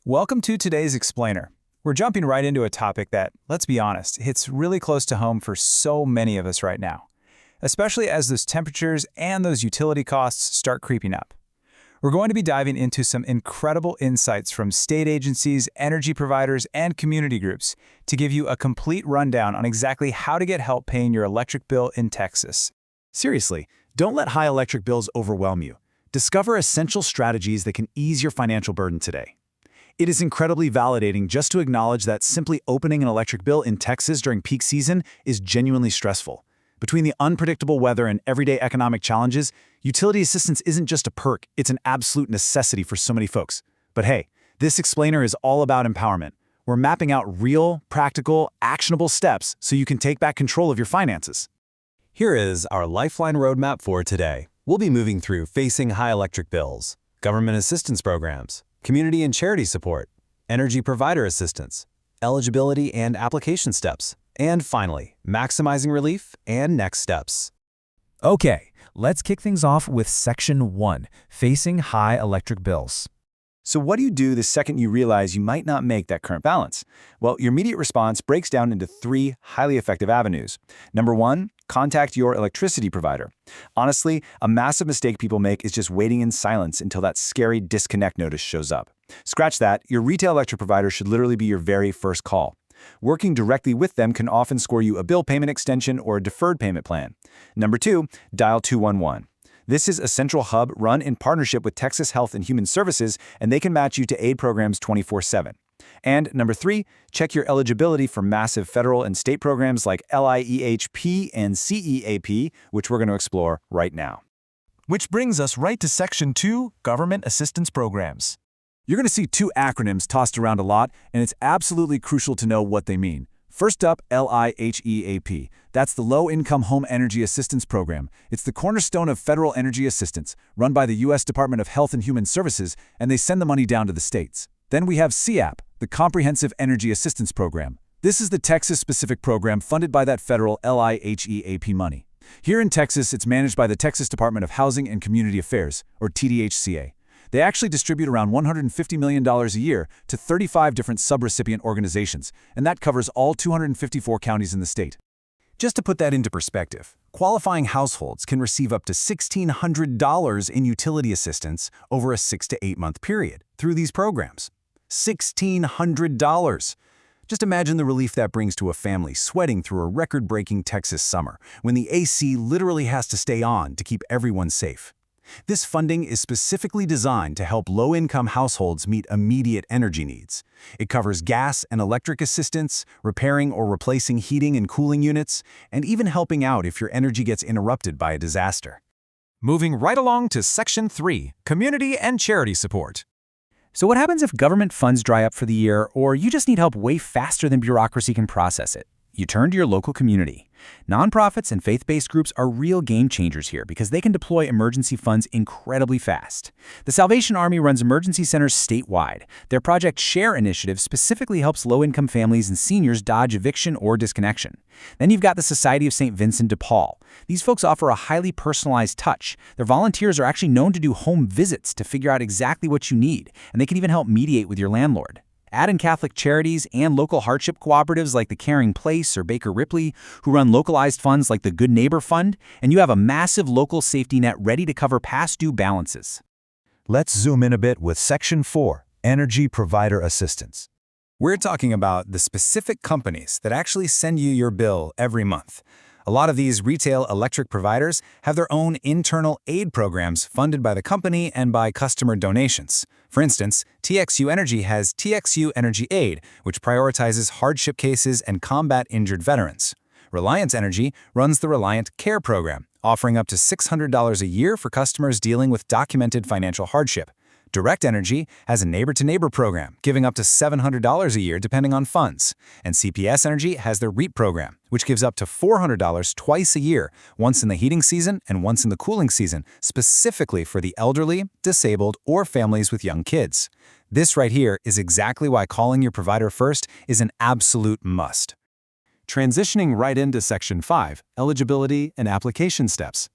Welcome to today's Explainer. We're jumping right into a topic that, let's be honest, hits really close to home for so many of us right now, especially as those temperatures and those utility costs start creeping up. We're going to be diving into some incredible insights from state agencies, energy providers, and community groups to give you a complete rundown on exactly how to get help paying your electric bill in Texas. Seriously, don't let high electric bills overwhelm you. Discover essential strategies that can ease your financial burden today. It is incredibly validating just to acknowledge that simply opening an electric bill in Texas during peak season is genuinely stressful. Between the unpredictable weather and everyday economic challenges, utility assistance isn't just a perk, it's an absolute necessity for so many folks. But hey, this explainer is all about empowerment. We're mapping out real, practical, actionable steps so you can take back control of your finances. Here is our Lifeline roadmap for today. We'll be moving through facing high electric bills, government assistance programs, community and charity support, energy provider assistance, eligibility and application steps, and finally, maximizing relief and next steps. Okay, let's kick things off with Section 1, Facing High Electric Bills. So what do you do the second you realize you might not make that current balance? Well, your immediate response breaks down into three highly effective avenues. Number one, contact your electricity provider. Honestly, a massive mistake people make is just waiting in silence until that scary disconnect notice shows up. Scratch that, your retail electric provider should literally be your very first call. Working directly with them can often score you a bill payment extension or a deferred payment plan. Number two, dial 211. This is a central hub run in partnership with Texas Health and Human Services, and they can match you to aid programs 24/7. And number three, check your eligibility for massive federal and state programs like LIHEAP and CEAP, which we're going to explore right now. Which brings us right to Section 2, Government Assistance Programs. You're going to see two acronyms tossed around a lot, and it's absolutely crucial to know what they mean. First up, LIHEAP. That's the Low-Income Home Energy Assistance Program. It's the cornerstone of federal energy assistance, run by the U.S. Department of Health and Human Services, and they send the money down to the states. Then we have CEAP, the Comprehensive Energy Assistance Program. This is the Texas-specific program funded by that federal LIHEAP money. Here in Texas, it's managed by the Texas Department of Housing and Community Affairs, or TDHCA. They actually distribute around $150 million a year to 35 different subrecipient organizations, and that covers all 254 counties in the state. Just to put that into perspective, qualifying households can receive up to $1,600 in utility assistance over a 6 to 8 month period through these programs. $1,600! Just imagine the relief that brings to a family sweating through a record-breaking Texas summer when the AC literally has to stay on to keep everyone safe. This funding is specifically designed to help low-income households meet immediate energy needs. It covers gas and electric assistance, repairing or replacing heating and cooling units, and even helping out if your energy gets interrupted by a disaster. Moving right along to Section 3, Community and Charity Support. So what happens if government funds dry up for the year, or you just need help way faster than bureaucracy can process it? You turn to your local community. Nonprofits and faith-based groups are real game changers here because they can deploy emergency funds incredibly fast. The Salvation Army runs emergency centers statewide. Their Project Share initiative specifically helps low-income families and seniors dodge eviction or disconnection. Then you've got the Society of St. Vincent de Paul. These folks offer a highly personalized touch. Their volunteers are actually known to do home visits to figure out exactly what you need, and they can even help mediate with your landlord. Add in Catholic charities and local hardship cooperatives like the Caring Place or Baker Ripley, who run localized funds like the Good Neighbor Fund, and you have a massive local safety net ready to cover past due balances. Let's zoom in a bit with Section 4, Energy Provider Assistance. We're talking about the specific companies that actually send you your bill every month. A lot of these retail electric providers have their own internal aid programs funded by the company and by customer donations. For instance, TXU Energy has TXU Energy Aid, which prioritizes hardship cases and combat-injured veterans. Reliance Energy runs the Reliant Care program, offering up to $600 a year for customers dealing with documented financial hardship. Direct Energy has a neighbor-to-neighbor program, giving up to $700 a year depending on funds. And CPS Energy has their REAP program, which gives up to $400 twice a year, once in the heating season and once in the cooling season, specifically for the elderly, disabled, or families with young kids. This right here is exactly why calling your provider first is an absolute must. Transitioning right into Section 5, Eligibility and Application Steps.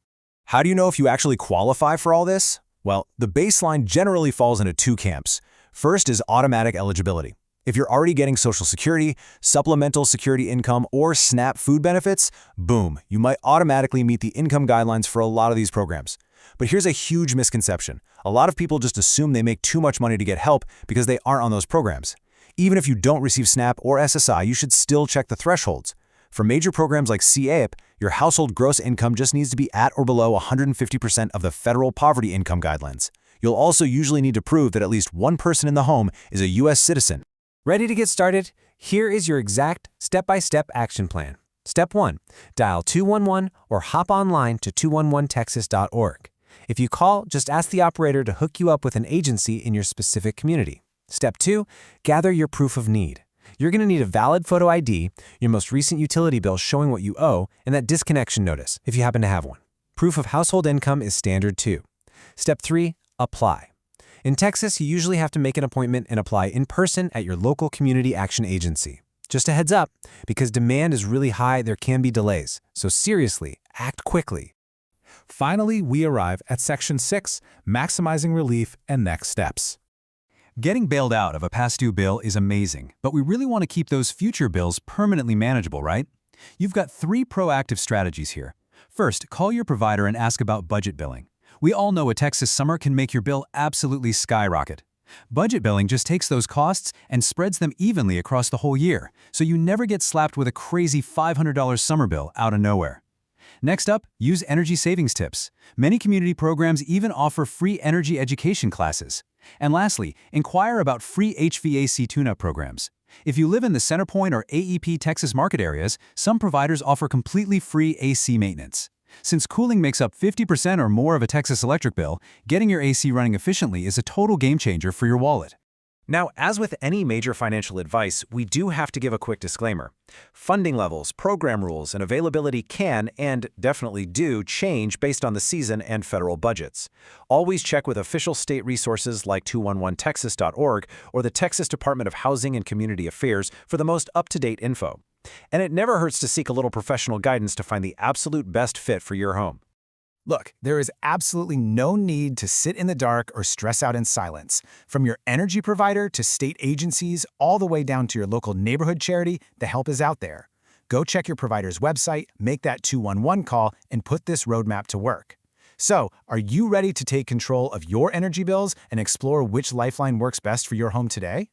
How do you know if you actually qualify for all this? Well, the baseline generally falls into two camps. First is automatic eligibility. If you're already getting Social Security, Supplemental Security Income, or SNAP food benefits, boom, you might automatically meet the income guidelines for a lot of these programs. But here's a huge misconception. A lot of people just assume they make too much money to get help because they aren't on those programs. Even if you don't receive SNAP or SSI, you should still check the thresholds. For major programs like LIHEAP, your household gross income just needs to be at or below 150% of the federal poverty income guidelines. You'll also usually need to prove that at least one person in the home is a U.S. citizen. Ready to get started? Here is your exact step-by-step action plan. Step 1. Dial 211 or hop online to 211texas.org. If you call, just ask the operator to hook you up with an agency in your specific community. Step 2. Gather your proof of need. You're going to need a valid photo ID, your most recent utility bill showing what you owe, and that disconnection notice, if you happen to have one. Proof of household income is standard too. Step 3. Apply. In Texas, you usually have to make an appointment and apply in person at your local community action agency. Just a heads up, because demand is really high, there can be delays. So seriously, act quickly. Finally, we arrive at Section 6, Maximizing Relief and Next Steps. Getting bailed out of a past due bill is amazing, but we really want to keep those future bills permanently manageable, right? You've got 3 proactive strategies here. First, call your provider and ask about budget billing. We all know a Texas summer can make your bill absolutely skyrocket. Budget billing just takes those costs and spreads them evenly across the whole year, so you never get slapped with a crazy $500 summer bill out of nowhere. Next up, use energy savings tips. Many community programs even offer free energy education classes. And lastly, inquire about free HVAC tune-up programs. If you live in the Centerpoint or AEP Texas market areas, some providers offer completely free AC maintenance. Since cooling makes up 50% or more of a Texas electric bill, getting your AC running efficiently is a total game changer for your wallet. Now, as with any major financial advice, we do have to give a quick disclaimer. Funding levels, program rules, and availability can, and definitely do, change based on the season and federal budgets. Always check with official state resources like 211texas.org or the Texas Department of Housing and Community Affairs for the most up-to-date info. And it never hurts to seek a little professional guidance to find the absolute best fit for your home. Look, there is absolutely no need to sit in the dark or stress out in silence. From your energy provider to state agencies, all the way down to your local neighborhood charity, the help is out there. Go check your provider's website, make that 211 call, and put this roadmap to work. So, are you ready to take control of your energy bills and explore which lifeline works best for your home today?